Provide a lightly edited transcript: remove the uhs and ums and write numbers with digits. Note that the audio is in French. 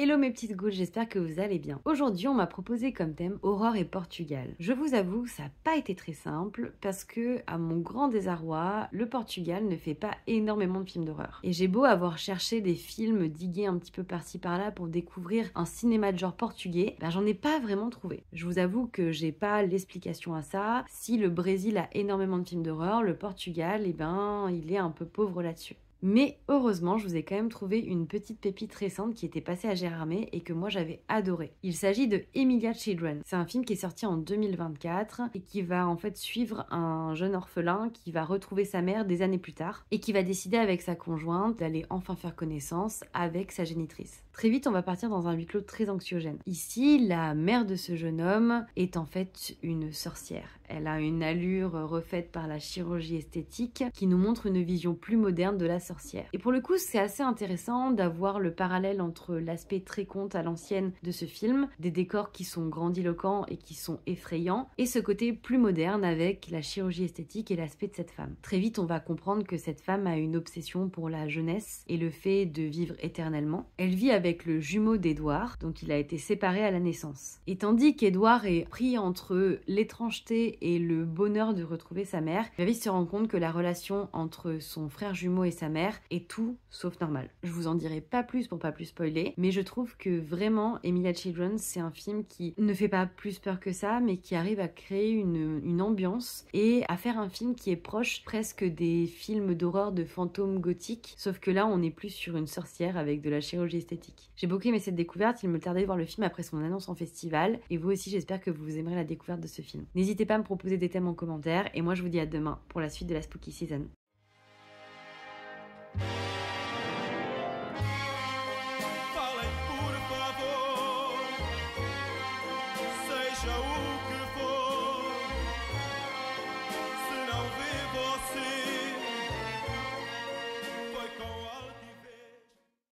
Hello mes petites gouttes, j'espère que vous allez bien. Aujourd'hui on m'a proposé comme thème Aurore et Portugal. Je vous avoue que ça n'a pas été très simple parce que à mon grand désarroi, le Portugal ne fait pas énormément de films d'horreur. Et j'ai beau avoir cherché des films, digués un petit peu par-ci par-là pour découvrir un cinéma de genre portugais, j'en ai pas vraiment trouvé. Je vous avoue que j'ai pas l'explication à ça. Si le Brésil a énormément de films d'horreur, le Portugal, il est un peu pauvre là-dessus. Mais heureusement, je vous ai quand même trouvé une petite pépite récente qui était passée à Gérardmer et que moi j'avais adoré. Il s'agit de Emilia Children. C'est un film qui est sorti en 2024 et qui va en fait suivre un jeune orphelin qui va retrouver sa mère des années plus tard et qui va décider avec sa conjointe d'aller enfin faire connaissance avec sa génitrice. Très vite, on va partir dans un huis clos très anxiogène. Ici, la mère de ce jeune homme est en fait une sorcière. Elle a une allure refaite par la chirurgie esthétique qui nous montre une vision plus moderne de la sorcière. Et pour le coup, c'est assez intéressant d'avoir le parallèle entre l'aspect très conte à l'ancienne de ce film, des décors qui sont grandiloquents et qui sont effrayants, et ce côté plus moderne avec la chirurgie esthétique et l'aspect de cette femme. Très vite, on va comprendre que cette femme a une obsession pour la jeunesse et le fait de vivre éternellement. Elle vit avec le jumeau d'Edouard, donc il a été séparé à la naissance. Et tandis qu'Edouard est pris entre l'étrangeté et le bonheur de retrouver sa mère, il va vite se rendre compte que la relation entre son frère jumeau et sa mère est tout sauf normale. Je vous en dirai pas plus pour pas plus spoiler, mais je trouve que vraiment Emilia Children, c'est un film qui ne fait pas plus peur que ça, mais qui arrive à créer une ambiance et à faire un film qui est proche presque des films d'horreur de fantômes gothiques, sauf que là on est plus sur une sorcière avec de la chirurgie esthétique. J'ai beaucoup aimé cette découverte, il me tardait de voir le film après son annonce en festival, et vous aussi j'espère que vous aimerez la découverte de ce film. N'hésitez pas à me proposer des thèmes en commentaire, et moi je vous dis à demain pour la suite de la Spooky Season.